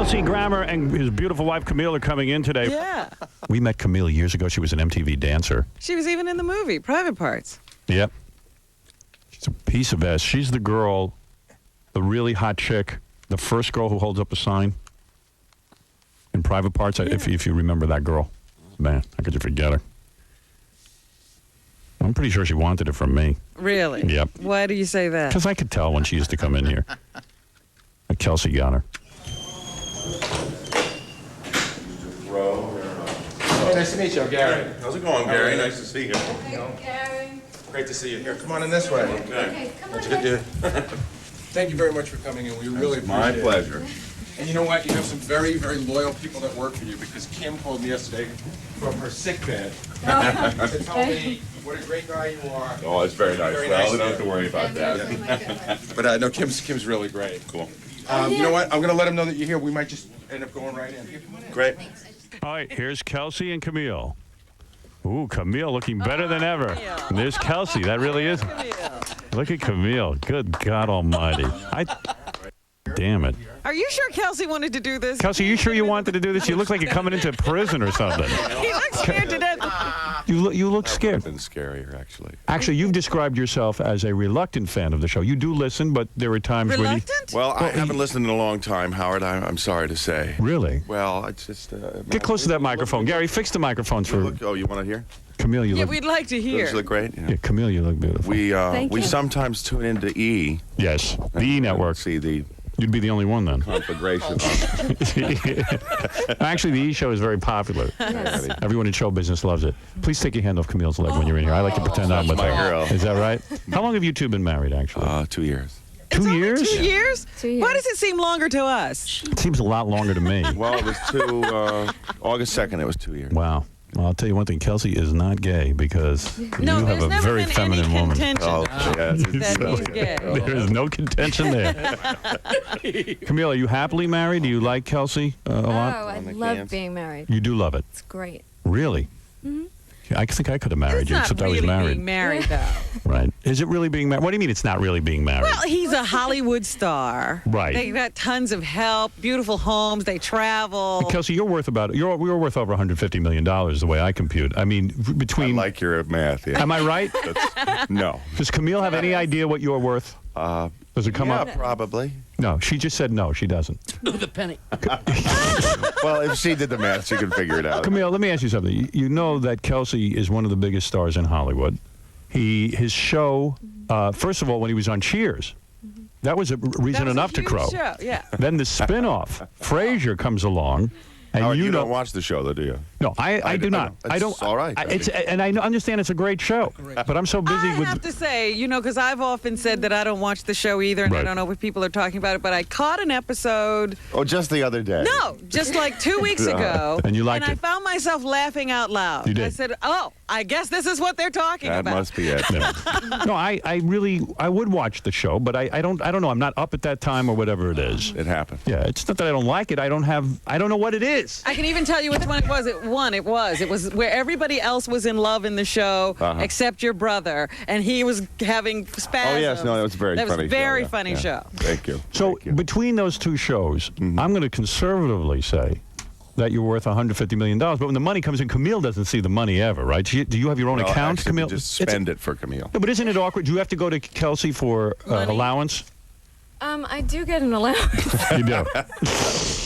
Kelsey Grammer and his beautiful wife Camille are coming in today. Yeah. We met Camille years ago. She was an MTV dancer. She was even in the movie, Private Parts. Yep. She's a piece of ass. She's the girl, the really hot chick, the first girl who holds up a sign in Private Parts. Yeah. If you remember that girl. Man, how could you forget her? I'm pretty sure she wanted it from me. Really? Yep. Why do you say that? Because I could tell when she used to come in here. Kelsey got her. Hey, nice to meet you, Gary. How's it going, Gary? Nice to see you. Gary. Great to see you. Here, come on in this way. Okay, come on. Thank you very much for coming in. We really appreciate My it. pleasure. And you know what? You have some very, very loyal people that work for you because Kim called me yesterday from her sick bed to tell me what a great guy you are. Oh, it's very nice. Very Well, nice we don't have of to you. worry about that. But no, Kim's really great. Cool. You know what? I'm going to let him know that you're here. We might just end up going right in. Great. All right, here's Kelsey and Camille. Ooh, Camille looking better than ever. And there's Kelsey. That really is. Look at Camille. Good God Almighty. Damn it. Are you sure Kelsey wanted to do this? Kelsey, you sure you wanted to do this? You look like you're coming into prison or something. He looks scared to death. You look scared. Been scarier, actually. Actually, you've described yourself as a reluctant fan of the show. You do listen, but there are times when you... Reluctant? Well, I haven't listened in a long time, Howard. I'm sorry to say. Really? Well, it's just... Get close to that microphone. Gary, fix the microphones for... Oh, you want to hear? Camille, you Yeah, look... we'd like to hear. Does it look great? Yeah, Camille, you look beautiful. We Thank we you. sometimes tune into E. Yes, the E Network. See the You'd be the only one then. conflagration. Actually, the E Show is very popular. Yes. Everyone in show business loves it. Please take your hand off Camille's leg when you're in here. I like to pretend I'm with my her. girl. Is that right? How long have you two been married, actually? 2 years. It's 2 only years? 2 years? 2 years. Why does it seem longer to us? It seems a lot longer to me. Well, it was August 2nd. It was 2 years. Wow. Well, I'll tell you one thing. Kelsey is not gay because No, you have there's a never very been feminine any woman. contention Oh, yeah. that he's gay. There is no contention there. Camille, are you happily married? Do you like Kelsey a lot? Oh, I On the love cans. being married. You do love it. It's great. Really? I think I could have married It's you, not except really I was married. being married, though. Right. Is it really being married? What do you mean it's not really being married? Well, he's a Hollywood star. Right. They got tons of help, beautiful homes, they travel. Kelsey, you're worth you're worth over $150 million the way I compute. I mean, I between... like your math. Yeah. Am I right? No. Does Camille have any idea what you're worth? Does it come Yeah, up? probably. No, she just said no, she doesn't. Well, if she did the math, she could figure it out. Camille, let me ask you something. You know that Kelsey is one of the biggest stars in Hollywood. His show, first of all, when he was on Cheers, that was a reason That was a enough to huge crow. show, yeah. Then the spin-off, Frasier comes along. And Howard, you know, don't watch the show, though, do you? No, I do not. I don't. It's all right. And I understand it's a great show, but I'm so busy I with. have to say, because I've often said that I don't watch the show either, and I Right. don't know what people are talking about it, but I caught an episode, Oh, just the other day. no, just like 2 weeks ago. And you liked I it. found myself laughing out loud. You did. I said, oh, I guess this is what they're talking That about. must be it. No, I would watch the show, but I don't know. I'm not up at that time or whatever it is. It happened. Yeah, it's not that I don't like it. I don't know what it is. I can even tell you which one it was. It was where everybody else was in love in the show except your brother, and he was having spasms. Oh, yes. No, that was a very funny show. That was a very yeah, funny yeah. show. Thank you. So Thank you. between those two shows, I'm going to conservatively say that you're worth $150 million. But when the money comes in, Camille doesn't see the money ever, right? Do you have your own Well, account, actually, we Camille? just spend it for Camille. No, but isn't it awkward? Do you have to go to Kelsey for Money? allowance? I do get an allowance. You do.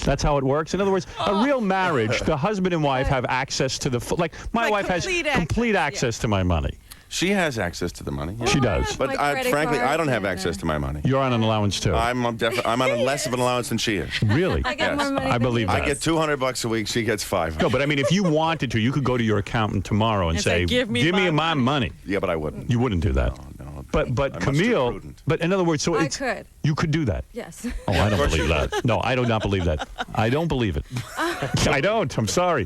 That's how it works. In other words, a real marriage, the husband and wife have access to the like. My Like wife has complete complete access, access to my money. She has access to the money. yeah. She does. But My credit frankly, I don't cards have and, access to my money. You're on an allowance too. I'm on less of an allowance than she is. Really? I get Yes. more money I than believe you that. I get $200 a week. She gets $500. No, but I mean, if you wanted to, you could go to your accountant tomorrow and And say, say, "Give me my money." Yeah, but I wouldn't. You wouldn't do that. No. But I'm much too Camille, prudent. but in other words, so I it's could. you could do that. Yes. Oh, I don't believe that. No, I do not believe that. I don't believe it. I don't. I'm sorry.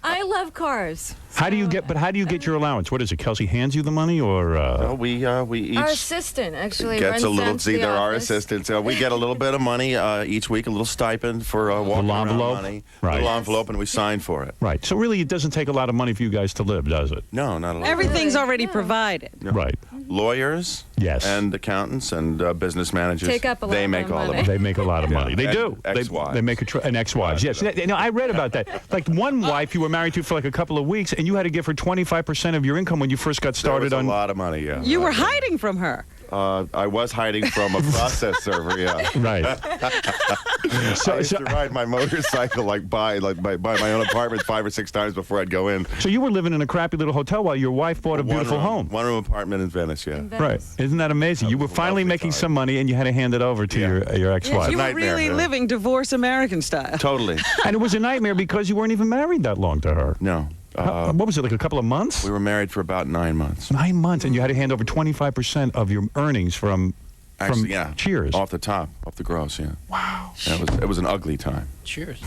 I love cars. How do you get your allowance? What is it? Kelsey hands you the money, or No, we each Our assistant actually gets runs a little. down to See, the there are office. assistants. We get a little bit of money each week, a little stipend for walking around envelope? money. Right. Little envelope, and we sign for it. right? So really, it doesn't take a lot of money for you guys to live, does it? No, not a lot. Everything's Really? already Yeah. provided. Right. lawyers, Yes. and accountants and business managers. Take up a lot They of make all the money. money. They make a lot of money. They And do. ex-wives. They make and ex-wives. Yes. I read about that. Like one wife you were married to for like a couple of weeks, and you had to give her 25% of your income when you first got started There was on. a lot of money. Yeah. You were hiding from her. I was hiding from a process server. Yeah. Right. I used to ride my motorcycle by my own apartment 5 or 6 times before I'd go in. So you were living in a crappy little hotel while your wife bought a beautiful home. One-room apartment in Venice. Yeah. Right. Isn't that amazing? You were was a finally lovely making time. some money, and you had to hand it over to your ex-wife. You were nightmare, really yeah. living divorce American style. Totally. And it was a nightmare because you weren't even married that long to her. No. What was it, like a couple of months? We were married for about 9 months. 9 months, and you had to hand over 25% of your earnings from Actually, yeah. Cheers. Off the top, off the gross, yeah. Wow. It was an ugly time. Cheers.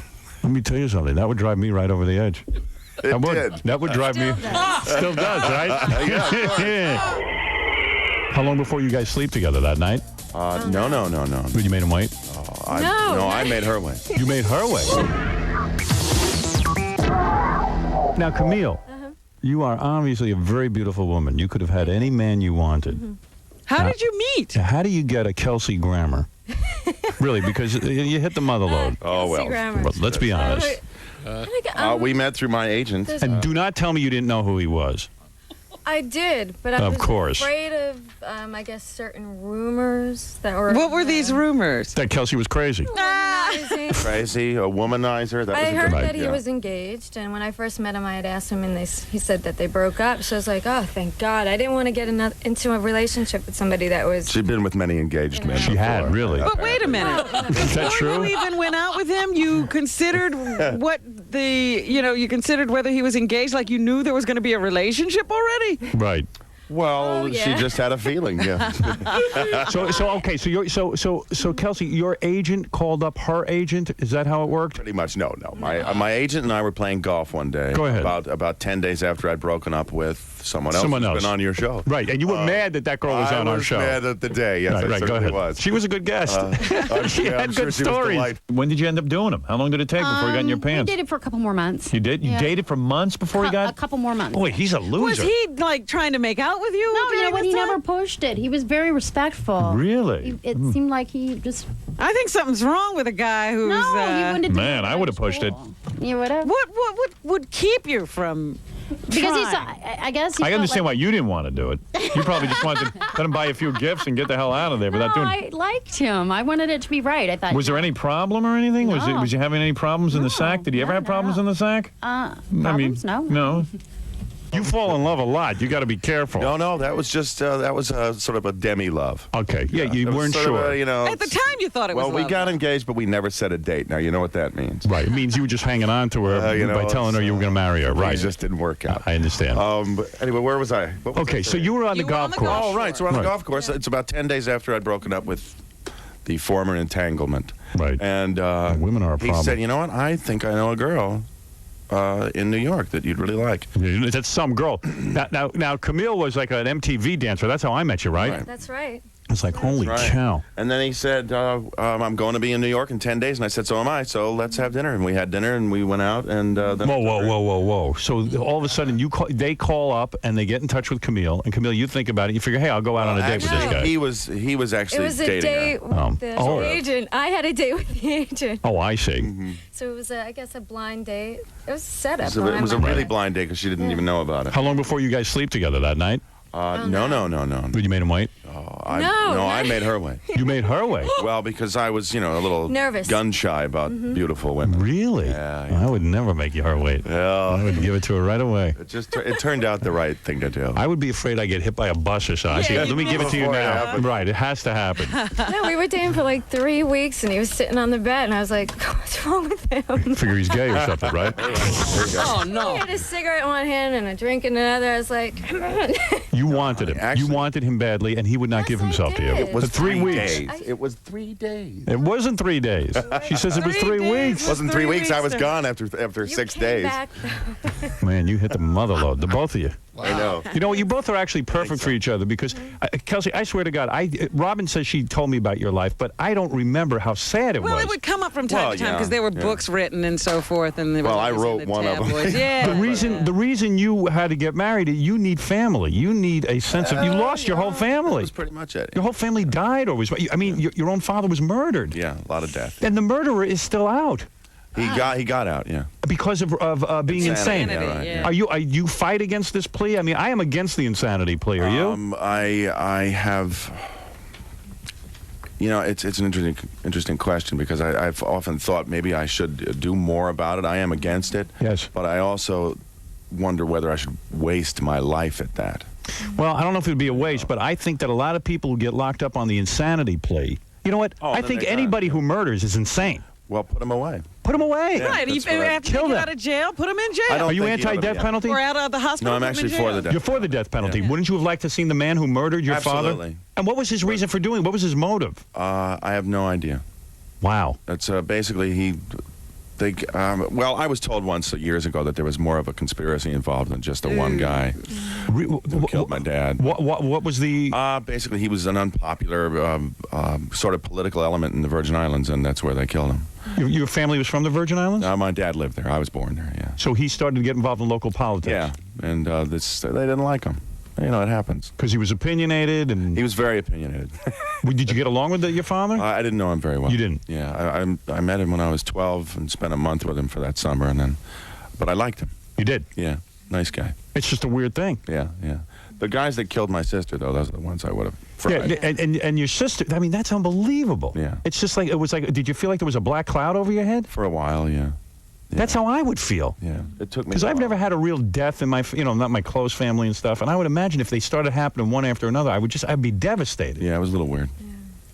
Let me tell you something. That would drive me right over the edge. It That would. did. That would drive me. Still does, right? Yeah, How long before you guys sleep together that night? No. When you made him wait? I made her wait. You made her wait. Now, Camille, you are obviously a very beautiful woman. You could have had any man you wanted. How did you meet? How do you get a Kelsey Grammer? Really, because you hit the mother load. Oh, well. Well, let's be honest. We met through my agent. And do not tell me you didn't know who he was. I did, but I Of was course. afraid of, I guess, certain rumors that were. What were these rumors? That Kelsey was crazy. Womanizing. Crazy, a womanizer. That was I a heard good that idea. he was engaged, and when I first met him, I had asked him, and he said that they broke up. So I was like, oh, thank God. I didn't want to get into a relationship with somebody that was. She'd been with many engaged men. She had, before. really. But wait a minute. Is that Before true? you even went out with him, you considered you considered whether he was engaged, like you knew there was going to be a relationship already? Right. Well, Oh, she yeah. just had a feeling, yeah. So Kelsey, your agent called up her agent. Is that how it worked? Pretty much, no. My agent and I were playing golf one day. Go ahead. About 10 days after I'd broken up with someone else Someone who's else. been on your show. Right, and you were mad that girl was on I our was show. mad at the day. Yes, Right, I go certainly ahead. was. She was a good guest. She yeah, had I'm sure good she was stories. delightful. When did you end up doing them? How long did it take before you got in your pants? We dated for a couple more months. You did? You Yeah. dated for months before you got? A couple more months. Boy, he's a loser. Was he like trying to make out with you? No, you know during what? He this time? never pushed it. He was very respectful. Really? It seemed like he just. I think something's wrong with a guy who's. No, he wouldn't have. Man, I would have pushed it. You would have. What would keep you from? Because he's. trying? I guess. He I felt understand like, why you didn't want to do it. You probably just wanted to let him buy a few gifts and get the hell out of there No, without doing. I liked him. I wanted it to be right. I thought. Was there any problem or anything? No. Was you having any problems in the sack? Did he ever have problems in the sack? Problems? No. No. You fall in love a lot. You got to be careful. No, that was just sort of a demi-love. Okay. Yeah, you It was weren't sort of sure. At the time, you thought it was. Well, we love. got engaged, but we never set a date. Now, you know what that means. Right. It means you were just hanging on to her by telling her you were going to marry her. Right. It just didn't work out. I understand. But anyway, where was I? What was I Okay, so saying? you were on the You were golf on the course. golf Oh, right. So we're on Right. the golf course. It's about 10 days after I'd broken up with the former entanglement. Right. And Women are a he problem. said, you know what? I think I know a girl in New York that you'd really like. That's some girl. Now, Camille was like an MTV dancer. That's how I met you, right? Right. That's right. It's like, holy Right. cow. And then he said, I'm going to be in New York in 10 days. And I said, so am I. So let's have dinner. And we had dinner and we went out. And then Whoa. So all of a sudden, they call up and they get in touch with Camille. And Camille, you think about it. You figure, hey, I'll go out on a date with this Actually, guy. he was It actually was a dating date her. with the Oh. agent. I had a date with the agent. Oh, I see. Mm-hmm. So it was, I guess, a blind date. It was a setup. It was a when I met really her. blind date because she didn't even know about it. How long before you guys sleep together that night? No. Did you made him wait? I made her wait. You made her wait. Well, because I was, a little Nervous. gun shy about beautiful women. Really? Yeah. I would never make her wait. I Yeah. would give it to her right away. It turned out the right thing to do. I would be afraid I'd get hit by a bus or something. I say, Yeah, let me give it to you before it now. happened. Right, it has to happen. No, we were dating for like 3 weeks, and he was sitting on the bed, and I was like, what's wrong with him? Figure he's gay or something, right? Oh He no. had a cigarette in one hand and a drink in another. I was like, come on. You wanted him. Actually- You wanted him badly, and he would not give Yes, I himself to you. did. It was For 3 weeks. days. It was 3 days. It wasn't 3 days. She says it was 3 weeks. It wasn't 3 weeks. I was gone after You 6 came days. back. Man, you hit the mother load, the both of you. I know. You know what? You both are actually perfect for each other because, Kelsey, I swear to God, Robin says she told me about your life, but I don't remember how sad it Well, was. it would come up from time Well, to time yeah, because there were yeah. books written and so forth. And they were Well, I always in wrote the one of them. tabloids. Yeah. The reason you had to get married, you need family. You need a sense of. You lost your whole family. That's pretty much it. Your whole family died, or was. I mean, your own father was murdered. Yeah, a lot of death. And the murderer is still out He got out. Yeah. because of being insane. Insanity, Insanity, yeah, yeah. Are you fight against this plea? I mean, I am against the insanity plea. Are you? I have. You know, it's an interesting question because I've often thought maybe I should do more about it. I am against it. Yes. But I also wonder whether I should waste my life at that. Well, I don't know if it would be a waste, but I think that a lot of people who get locked up on the insanity plea. You know what? Oh, I then think they anybody die. who murders is insane. Well, put them away. Put them away. Yeah. Right. that's If what I- after Kill they get them. out of jail, put them in I jail. don't Are you think you ought to anti-death be- penalty? Or out of the hospital. No, I'm put 'em in actually for jail. the death. You're for the death penalty. Yeah. Wouldn't you have liked to seen the man who murdered your father? Absolutely. And what was his reason for doing it? What was his motive? I have no idea. Wow. That's basically well, I was told once years ago that there was more of a conspiracy involved than just the one guy who killed my dad. What was the... Basically, he was an unpopular sort of political element in the Virgin Islands, and that's where they killed him. Your family was from the Virgin Islands? My dad lived there. I was born there, yeah. So he started to get involved in local politics? Yeah, and they didn't like him. You know, it happens. Because he was opinionated and... He was very opinionated. Did you get along with your father? I didn't know him very well. You didn't? Yeah, I met him when I was 12 and spent a month with him for that summer, but I liked him. You did? Yeah, nice guy. It's just a weird thing. Yeah. The guys that killed my sister, though, those are the ones I would have fried. Yeah, and your sister, I mean, that's unbelievable. Yeah. It's just like, did you feel like there was a black cloud over your head? For a while, yeah. That's how I would feel. Yeah, it took me. Because I've never had a real death in my, not my close family and stuff. And I would imagine if they started happening one after another, I'd be devastated. Yeah, it was a little weird.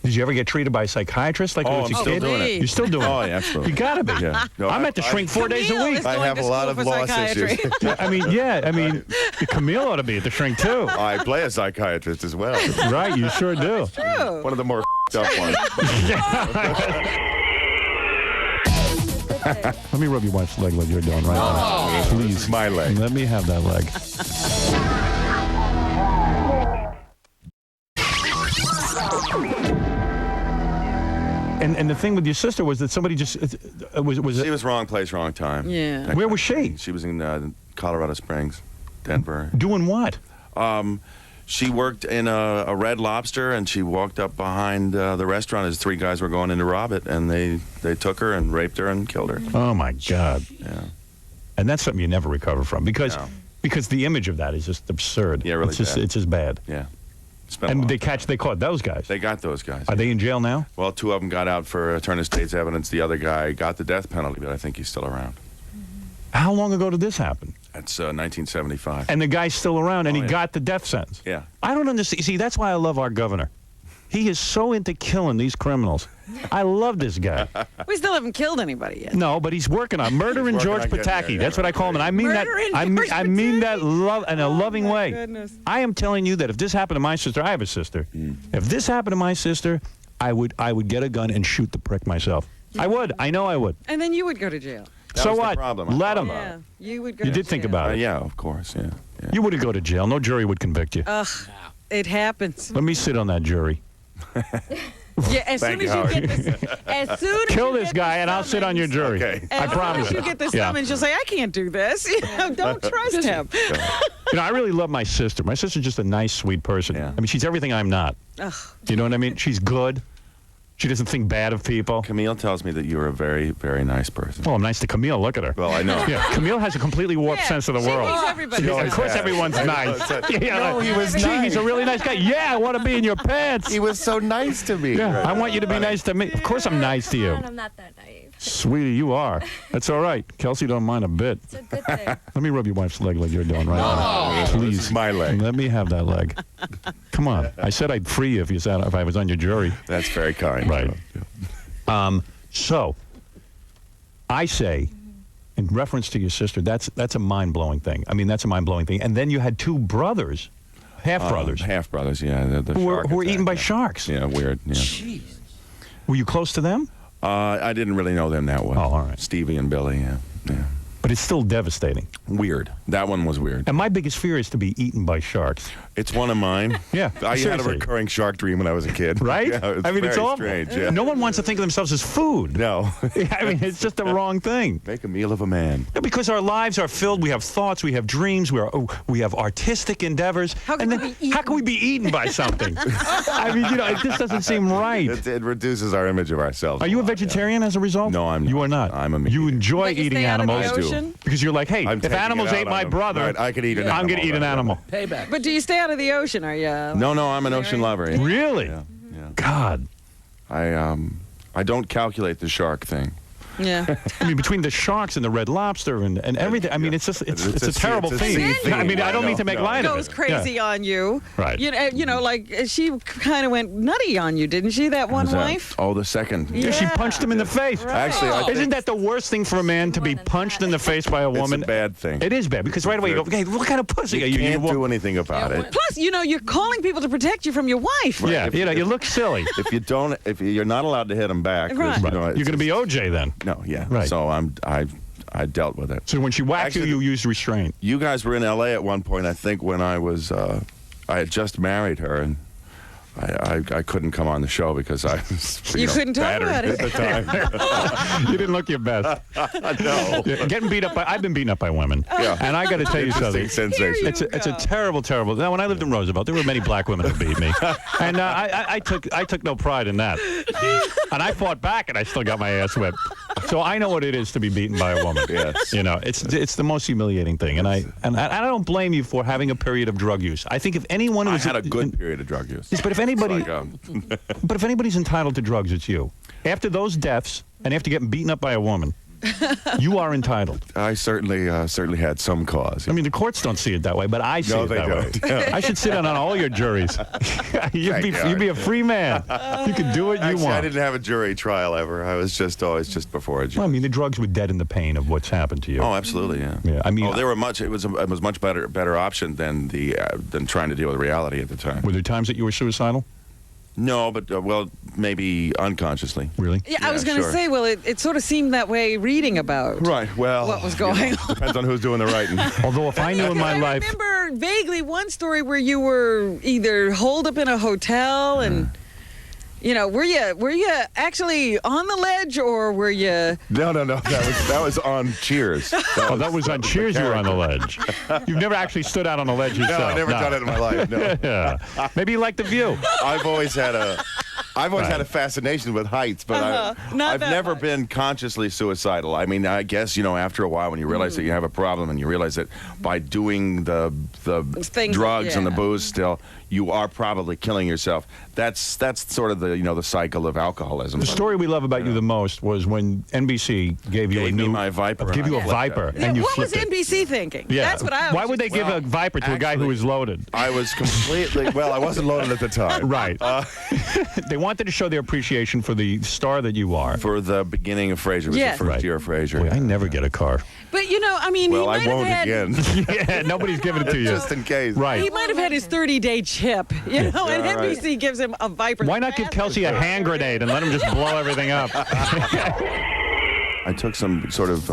Did you ever get treated by a psychiatrist like Oh, when you I'm were a still kid? doing it. You're still doing it. Oh, yeah, absolutely. You gotta be. Yeah. No, I'm at the shrink 4 days a Camille week. is I going have to a lot school of for loss psychiatry. issues. I mean, Camille ought to be at the shrink too. I play a psychiatrist as well. Right, you sure do. True. One of the more up ones. Let me rub your wife's leg like you're doing right now. Please. My leg. Let me have that leg. And the thing with your sister was that somebody just was She was wrong place, wrong time. Yeah. That Where kind was of she? thing. She was in Colorado Springs, Denver. doing what? She worked in a Red Lobster, and she walked up behind the restaurant as 3 guys were going in to rob it, and they took her and raped her and killed her. Oh my God! Yeah. And that's something you never recover from because No. the image of that is just absurd. Yeah, really bad. It's just bad. Yeah. Spent a And long they time. caught those guys. They got those guys. Are they in jail now? Well, 2 of them got out for return of state's evidence. The other guy got the death penalty, but I think he's still around. How long ago did this happen? That's 1975. And the guy's still around, and Oh, he yeah. got the death sentence. Yeah. I don't understand. See, that's why I love our governor. He is so into killing these criminals. I love this guy. We still haven't killed anybody yet. No, but he's working on murdering He's George working on getting Pataki. there, That's yeah, what I call him, and I mean Murdering that. George I mean that Pataki? love in a loving my way. goodness. I am telling you that if this happened to my sister, I have a sister. If this happened to my sister, I would get a gun and shoot the prick myself. I would. I know I would. And then you would go to jail. That So was the what? problem. I Let thought him. about Yeah. You would go You to did think jail. about it. Yeah, of course, yeah. You wouldn't go to jail. No jury would convict you. It happens. Let me sit on that jury. Yeah, as soon Thank you, as you get this, as soon as Kill you this get guy, the and I'll sit on your summons- jury. Okay. As I soon promise as you you. get the Yeah. summons, you'll say, I can't do this. Don't trust him. I really love my sister. My sister's just a nice, sweet person. Yeah. I mean, she's everything I'm not. Ugh. You know what I mean? She's good. She doesn't think bad of people. Camille tells me that you are a very, very nice person. Well, I'm nice to Camille. Look at her. Well, I know. Yeah, Camille has a completely warped sense of the she world. thinks everybody You know, is of course, nice. everyone's nice. Yeah, No, he was Gee, nice. he's a really nice guy. Yeah, I want to be in your pants. He was so nice to me. Yeah, I want you to be nice to me. Of course, I'm nice to Come you. on, I'm not that naive. Sweetie, you are. That's all right. Kelsey don't mind a bit. It's a good thing. Let me rub your wife's leg like you're doing right now. This Please. is my leg. Let me have that leg. Come on. I said I'd free you if I was on your jury. That's very kind. Right. So, I say, in reference to your sister, that's a mind-blowing thing. I mean, that's a mind-blowing thing. And then you had 2 brothers Half brothers. Half brothers, yeah. The who shark were attack, eaten by yeah. sharks. Yeah, weird. Yeah. Jeez. Were you close to them? I didn't really know them that well. Oh, all right. Stevie and Billy, yeah. But it's still devastating. Weird. That one was weird. And my biggest fear is to be eaten by sharks. It's one of mine. Yeah, I had a seriously. recurring shark dream when I was a kid. Right? Yeah, I mean, it's very awful. strange, yeah. No one wants to think of themselves as food. No. I mean, it's just the wrong thing. Make a meal of a man. Because our lives are filled, we have thoughts, we have dreams, we have artistic endeavors. How can and we then, be how can we be eaten by something? I mean, it just doesn't seem right. It reduces our image of ourselves. Are you a lot, vegetarian as a result? No, I'm not. You are not. I'm a meat You eater. enjoy But you eating stay out of the animals. ocean? Because you're like, hey, I'm if taking animals it out ate on my them. brother, Right, I could eat an I'm going animal, to eat an right, animal. Payback. But do you stay out of the ocean? Are you? No, I'm an ocean lover. Yeah. Really? Yeah. God. I don't calculate the shark thing. Yeah. I mean, between the sharks and the red lobster and everything, I mean, it's just it's a terrible it's a thing. sea I mean, theme. I don't mean to make light of it. Goes crazy Yeah. on you. Right. You know, like she kind of went nutty on you, didn't she? That one Who's that? wife. Oh, the second. Yeah, she Yeah. punched him in the face. Actually, I think Isn't that the worst thing for a man to be More than punched that. in the face by a woman? it's a bad thing. It is bad because right away you go, hey, what kind of pussy are You you? can't do anything about it. Plus, you know, you're calling people to protect you from your wife. Yeah, If- you look silly. If you're not allowed to hit them back, 'cause, Right. you know, You're going to be OJ then. no, yeah. Right. So I dealt with it. So when she whacked Actually, you used restraint. You guys were in L.A. at one point, I think, when I was, I had just married her, and I couldn't come on the show because I was, You couldn't talk battered about it. at the time. You didn't look your best. No. Yeah, getting beat up by, I've been beaten up by women. Yeah. And I got to tell you something. Interesting sensation. It's a terrible. Now, when I lived in Roosevelt, there were many black women who beat me, and I took no pride in that. And I fought back, and I still got my ass whipped. So I know what it is to be beaten by a woman. Yes. You know, it's the most humiliating thing, and I don't blame you for having a period of drug use. I think if anyone I was had a good period of drug use. Yes, but if anybody, Like, but if anybody's entitled to drugs, it's you. After those deaths, and after getting beaten up by a woman, you are entitled. I certainly had some cause. I mean, the courts don't see it that way, but I see No, it they that don't. way. Yeah. I should sit on all your juries. you'd God. be a free man. You could do what you Actually, I want. didn't have a jury trial ever. I was always just before a jury. Well, I mean, the drugs would deaden the pain of what's happened to you. Oh, absolutely, yeah. Yeah, I mean, It was a much better option than than trying to deal with reality at the time. were there times that you were suicidal? No, but well, maybe unconsciously. Really? Yeah, I was Yeah, going to sure. say, well, it sort of seemed that way reading about Right. Well, what was going on. depends on who's doing the writing. Although if I knew in my I life, remember vaguely one story where you were either holed up in a hotel and, you know, were you actually on the ledge or were you? No. That was on Cheers. that was on Cheers, you were on the ledge. You've never actually stood out on the ledge No, yourself. I've never done it in my life. No. Yeah. Maybe you like the view. I've always had a fascination with heights, but Not I've that never much. been consciously suicidal. I mean, I guess after a while when you realize that you have a problem and you realize that by doing the Things, drugs and the yeah. booze, still you are probably killing yourself. That's sort of the cycle of alcoholism. The story we love about you the most was when NBC gave you Gave a me new my Viper Give and you I a flipped Viper, it. and you What was flipped it. NBC thinking? Yeah. That's what I was. Why would they give a Viper to a guy who was loaded? I was completely I wasn't loaded at the time. Right. They wanted to show their appreciation for the star that you are. For the beginning of Frasier, it was Yes. the first Right. year of Frasier. Boy, I never get a car. But I mean, Well, he I might won't have had, again, Yeah, nobody's giving it to you. just in case. Right. He might have had his 30-day chip, and Yeah, right. NBC gives him a Viper. Why not give Kelsey a hand grenade and let him just blow everything up? I took some sort of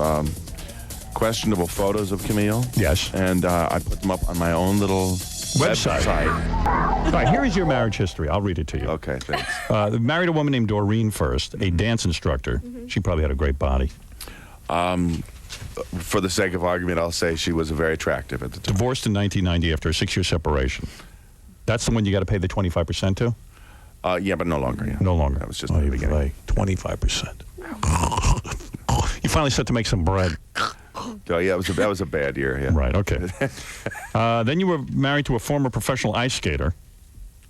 questionable photos of Camille. Yes. And I put them up on my own little Website. All right, here is your marriage history. I'll read it to you. Okay, thanks. Married a woman named Doreen first, a dance instructor. She probably had a great body. For the sake of argument, I'll say she was very attractive at the time. Divorced in 1990 after a 6-year separation. That's the one you got to pay the 25% to? Yeah, but no longer. Yeah. No longer. That was just in the beginning. Like 25%. You finally start to make some bread. Oh, yeah, that was a bad year. Yeah. Right, okay. Then you were married to a former professional ice skater.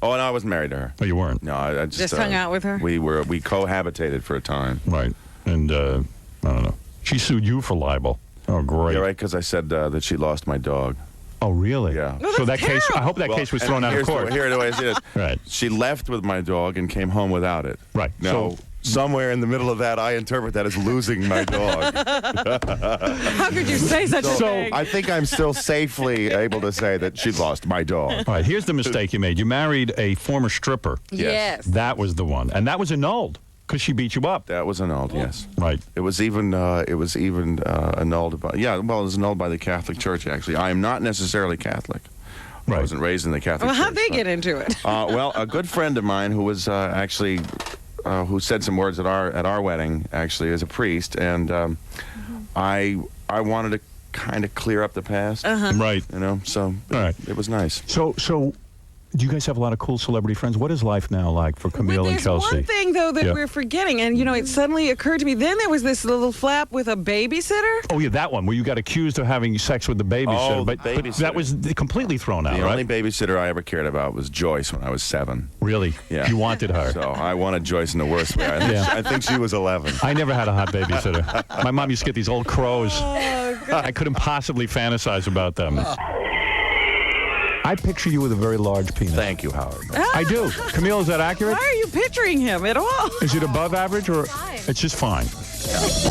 Oh, and I wasn't married to her. Oh, you weren't? No, I just hung out with her? We cohabitated for a time. Right. And, I don't know. She sued you for libel. Oh, great. Yeah, right, because I said that she lost my dog. Oh, really? Yeah. Well, So that that's case, I terrible. hope that case was and thrown out of here's court. Here the way it is. Right. She left with my dog and came home without it. Right. Now, somewhere in the middle of that, I interpret that as losing my dog. How could you say such a thing? I think I'm still safely able to say that she lost my dog. All right, here's the mistake you made. You married a former stripper. Yes. That was the one. And that was annulled because she beat you up. That was annulled, yes. Right. It was even annulled by, it was annulled by the Catholic Church, actually. I am not necessarily Catholic. Right. I wasn't raised in the Catholic Well, Church. how'd they get into it? Well, a good friend of mine who was actually, who said some words at our wedding, actually, as a priest, and I wanted to kind of clear up the past. Right. You know, so All right. it was nice. So do you guys have a lot of cool celebrity friends? What is life now like for Camille But and there's Kelsey? one thing, though, that Yeah. we're forgetting, and, it suddenly occurred to me. Then there was this little flap with a babysitter. Oh, yeah, that one where you got accused of having sex with the babysitter. Oh, but the babysitter. that was completely thrown out, The right? only babysitter I ever cared about was Joyce when I was 7. Really? Yeah. You wanted her. So I wanted Joyce in the worst way. I think she was 11. I never had a hot babysitter. My mom used to get these old crows. I couldn't possibly fantasize about them. I picture you with a very large penis. Thank you, Howard. I do. Camille, is that accurate? Why are you picturing him at all? Is it above average or Fine. it's just fine?